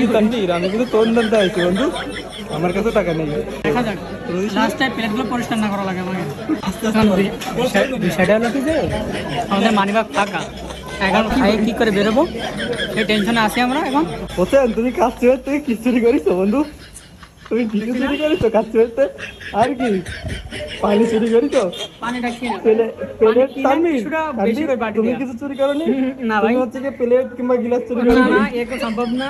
কি তানভীর, আমি কিন্তু তোর দানতে আইছি বন্ধু, আমার কাছে টাকা নেই। দেখা যাক লাস্ট টাইম প্লেটগুলো পরিষ্কার না করা লাগে আমাকে। বিষয়টা হলো কি যে আমাদের মানিব্যাগ ফাঁকা, এখন খাইয়ে কি করে বেরোবো সেই টেনশনে আছি আমরা এখন। হোসেন, তুমি কাজ থেকে কি চুরি করিস বন্ধু? তুমি কিছু চুরি করিস কাজ করতে? আর কি পানি চুরি করিস? পানিটা কি না তুমি কিছু চুরি করনি? না ভাই, হচ্ছে কি প্লেট কিংবা গ্লাস চুরি করনি? না এ তো সম্ভব না।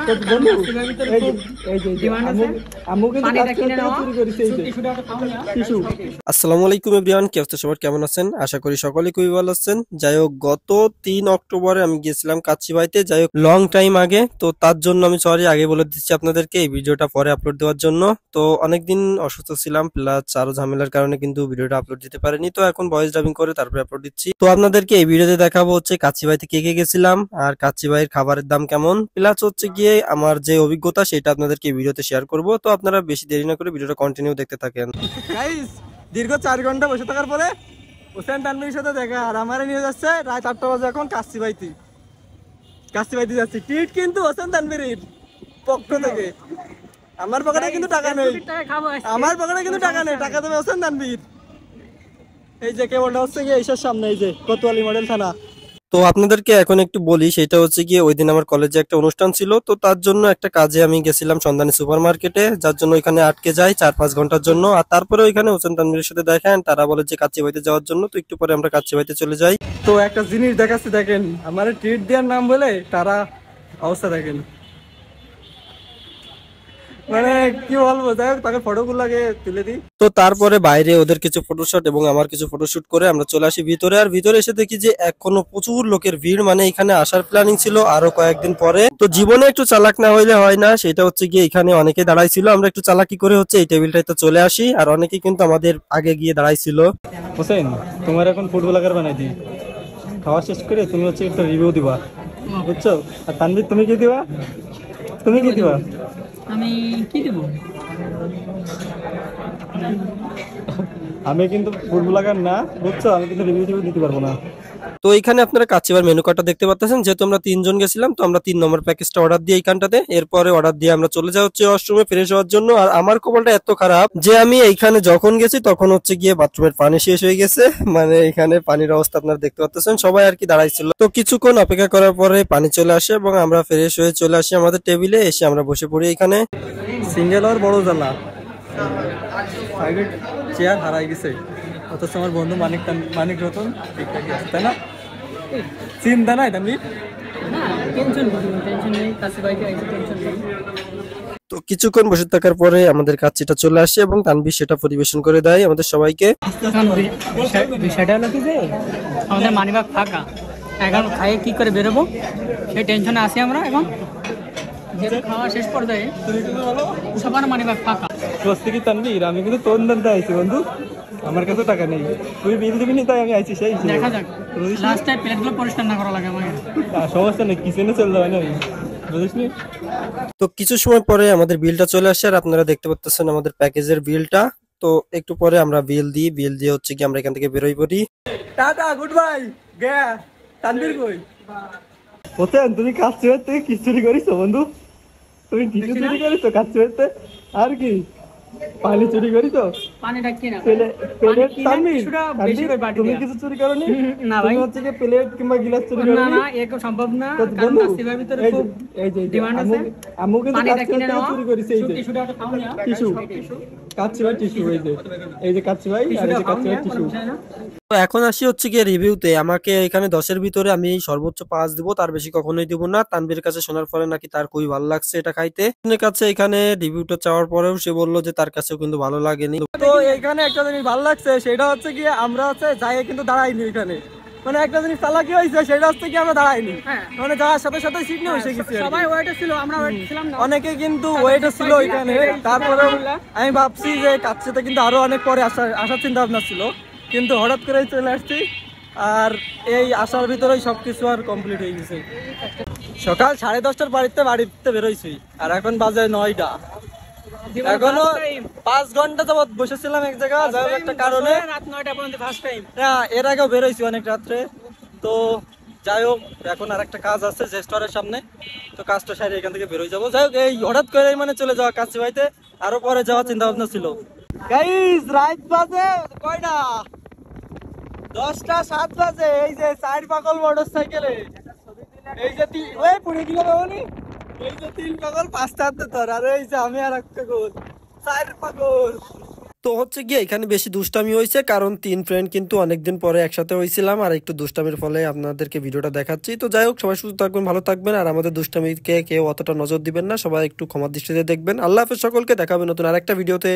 আসসালামু আলাইকুম এভরিওয়ান, কি অবস্থা সবার, কেমন আছেন? আশা করি সকলে খুবই ভালো আছেন। যাই হোক, গত 3 অক্টোবরে আমি গিয়েছিলাম কাচ্চিবাইতে, যাই হোক লং টাইম আগে, তো তার জন্য আমি সরি আগে বলে দিচ্ছি আপনাদেরকে, এই ভিডিওটা পরে আপলোড দেওয়ার জন্য। তো অনেকদিন অসুস্থ ছিলাম, প্লাস আরো ঝামেলার কারণে কিন্তু ভিডিওটা আপলোড দিতে পারিনি, তো এখন ভয়েস ডাবিং করে তারপরে আপলোড দিচ্ছি। তো আপনাদেরকে এই ভিডিওতে দেখাবো হচ্ছে কাচ্চিবাইতে কে কে গেছিলাম, আর কাচ্চিবাইয়ের খাবারের দাম কেমন, প্লাস হচ্ছে গিয়ে আমার যে অভিজ্ঞতা সেটা আপনাদেরকে এই ভিডিওতে শেয়ার করব। তো আপনারা বেশি দেরি না করে ভিডিওটা কন্টিনিউ দেখতে থাকেন। গাইস, দীর্ঘ 4 ঘন্টা বসে থাকার পরে হোসেন তানভীরের সাথে দেখা, আর আমারে নিয়ে যাচ্ছে রাত 8টা বাজে এখন কাচ্চিবাইতে যাচ্ছি। টিট কিন্তু হোসেন তানভীরের পক্ষ থেকে, আমার পকেটে কিন্তু টাকা নেই, টাকা দেবে হোসেন তানভীর। এই যে কেবলটা হচ্ছে গিয়ে এইসব সামনে, এই যে কোতোয়ালি মডেল থানা। তো আপনাদেরকে এখন একটু বলি, সেটা হচ্ছে গিয়ে ওই দিন আমার কলেজে একটা অনুষ্ঠান ছিল, তো তার জন্য একটা কাজে আমি গেছিলাম সন্ধানী সুপার মার্কেটে, যার জন্য ওইখানে আটকে যাই 4-5 ঘন্টার জন্য। আর তারপরে ওইখানে হোসেন তানভীরের সাথে দেখেন, তারা বলে যে কাচ্চিবাইতে যাওয়ার জন্য, তো একটু পরে আমরা কাচ্চিবাইতে চলে যাই। তো একটা জিনিস দেখাচ্ছি, দেখেন আমার ট্রিট দেওয়ার নাম বলে তারা অবস্থা দেখেন, মানে কি বলবো, যাই হোক তাকে ফটোগুলো আগে তুলে দিই। তো তারপরে বাইরে ওদের কিছু ফটোশুট এবং আমার কিছু ফটোশুট করে আমরা চলে আসি ভিতরে। আর ভিতরে এসে দেখি যে এখনো প্রচুর লোকের ভিড়, মানে এখানে আসার প্ল্যানিং ছিল আরো কয়েকদিন পরে। তো জীবনে একটু চালাক না হইলে হয় না, সেটা হচ্ছে গিয়ে এখানে অনেকে দাঁড়াইছিল, আমরা একটু চালাকি করে হচ্ছে এই টেবিলটাতে চলে আসি, আর অনেকে কিন্তু আমাদের আগে গিয়ে দাঁড়াইছিল। হোসেন, তোমার এখন ফুড ব্লগার বানাই দিই, খাওয়া শেষ করে তুমি হচ্ছে একটা রিভিউ দিবা, বুঝছো? আর তানভীর তুমি কি দিবা? আমি কি দেব? আমি কিন্তু ফুড ব্লগার না, বুঝছো? আমি কিন্তু রিভিউ দিতে পারবো না। তো এখানে আপনারা কাচ্চিবার মেনু কার্ডটা দেখতে পাচ্ছেন, যেহেতু আমরা 3 জন গেছিলাম, তো আমরা 3 নম্বর প্যাকেজটা অর্ডার দিই এইখানটাতে। এরপরে অর্ডার দিয়ে আমরা চলে যাই হচ্ছে ওয়াশরুমে ফ্রেশ হওয়ার জন্য। আর আমার কপালটা এত খারাপ যে আমি এইখানে যখন গেছি তখন হচ্ছে গিয়ে বাথরুমের পানি শেষ হয়ে গেছে, মানে এখানে পানির অবস্থা আপনারা দেখতে পাচ্ছেন, সবাই আর কি দাঁড়াইছিল। তো কিছুক্ষণ অপেক্ষা করার পরে পানি চলে আসে এবং আমরা ফ্রেশ হয়ে চলে আসি আমাদের টেবিলে, এসে আমরা বসে পড়ি এখানে। সিঙ্গেল আর বড় জ্বালা, চেয়ার হারাই গেছে, অথচ আমার বন্ধু মানিক রতন ঠিকঠাক আছে, তাই না? চিন্তা নাই তানভীর, তো কিছুক্ষণ বসে থাকার পরে আমাদের কাচ্চিটা চলে আসে এবং তানভীর সেটা পরিবেশন করে দেয় আমাদের সবাইকে। বিষয়টা হলো কি যে আমাদের মানিব্যাগ ফাঁকা, এখন খাইয়ে কি করে বেরোবো সেই টেনশনে আছি আমরা এখন। খাওয়া শেষ পর্যায়ে সবার মানিব্যাগ ফাঁকা। কি তানভীর, আমি কিন্তু তোর দানতে আইছি বন্ধু, আমার কাছে টাকা নেই, তুই বিল দিবি নি, তাই আমি আইছি। সেই দেখা যাক লাস্ট টাইম প্লেটগুলো পরিষ্কার না করা লাগে আমাকে। সমস্যা নেই, কিচেনে চলে যাবে না, বুঝিস নি? তো কিছু সময় পরে আমাদের বিলটা চলে আসে, আর আপনারা দেখতে পাচ্ছেন আমাদের প্যাকেজের বিলটা। তো একটু পরে আমরা বিল দিয়ে হচ্ছে কি আমরা এখান থেকে বেরোই পড়ি। Tata, good bye. Gaya Tanvir কই? হোসেন, তুমি কাচ্চিবাইর থেকে কি চুরি করিস বন্ধু? তুমি কিছু চুরি করিস কাচ্চিবাইতে? আর কি পানি চুরি করিস? পানিটা কি না তুমি কিছু চুরি করনি? না ভাই, হচ্ছে কি প্লেট কিংবা গ্লাস চুরি করনি? না এ সম্ভব না, কারণ কাচ্চিবার ভিতরে খুব ডিমান্ড আছে। আমু কিন্তু পানিটা কিনে নাও, চুরি করিস। এই যে টিস্যুটা খাও না, টিস্যু, কাচ্চিবাই টিস্যু, এই যে কাচ্চিবাই, আর এই যে কাচ্চিবাই টিস্যু। তো এখন আসি হচ্ছে গিয়ে রিভিউতে। আমাকে এখানে 10-এর ভিতরে আমি সর্বোচ্চ 5 দিব, তার বেশি কখনোই দিব না। তানভীরের কাছে শোনার পরে নাকি তার খুবই ভালো লাগছে এটা খাইতে। ওর কাছে এখানে রিভিউটা চাওয়ার পরেও সে বললো যে তার কাছেও কিন্তু ভালো লাগেনি। তো এখানে একটা জিনিস ভালো লাগছে, সেটা হচ্ছে কি আমরা হচ্ছে যাই কিন্তু দাঁড়াইনি এখানে, মানে একটা জিনিস চালাকি হয়েছে, সেটা হচ্ছে কি আমরা দাঁড়াইনি, মানে যাওয়ার সাথে সাথে সিট নিয়ে বসে গেছি। সবাই ওয়েটে ছিল, আমরা ওয়েটে ছিলাম না, অনেকে কিন্তু ওয়েটে ছিল এখানে। তারপরে আমি ভাবছি যে কাচ্চিতে কিন্তু আরো অনেক পরে আসার চিন্তা ভাবনা ছিল, কিন্তু হঠাৎ করে চলে আসছি, আর এই আসার ভিতরেই সবকিছু আর কমপ্লিট হয়ে গেছে। সকাল 10:30টার বাড়িতে বেরোইছি, আর এখন বাজে 9টা। এখনো 5 ঘন্টা যাবত বসেছিলাম এক জায়গায়, একটা কারণে। রাত 9টা পর্যন্ত ফার্স্ট টাইম। এর আগেও বেরোইছি অনেক রাত্রে। তো যাই হোক এখন আর একটা কাজ আছে রেস্টুরেন্টের সামনে, তো কাজটা সারি এখান থেকে বেরোয় যাবো। যাই হোক এই হঠাৎ করে মানে চলে যাওয়া কাছে ভাইতে, আরো পরে যাওয়ার চিন্তা ভাবনা ছিল। গাইস রাত বাজে কয়টা, 10টা 7 বাজে। এই যে 4 পাগল মোটর সাইকেলে, এই যে ওই পুড়ে গেল বাবনি, এই যে 3 পাগল 5টা হাতে তোর, আর এই যে আমি আর এক পাগল 4 পাগল। তো হচ্ছে গিয়ে এখানে বেশি দুষ্টামি হয়েছে, কারণ 3 ফ্রেন্ড কিন্তু অনেকদিন পরে একসাথে হয়েছিলাম, আর একটু দুষ্টামির ফলে আপনাদেরকে ভিডিওটা দেখাচ্ছি। তো যাই হোক, সবাই সুস্থ থাকবেন, ভালো থাকবেন, আর আমাদের দুষ্টামিকে কেউ অতটা নজর দিবেন না, সবাই একটু ক্ষমার দৃষ্টিতে দেখবেন। আল্লাহ হাফেজ সকলকে, দেখা হবে নতুন আরেকটা ভিডিওতে।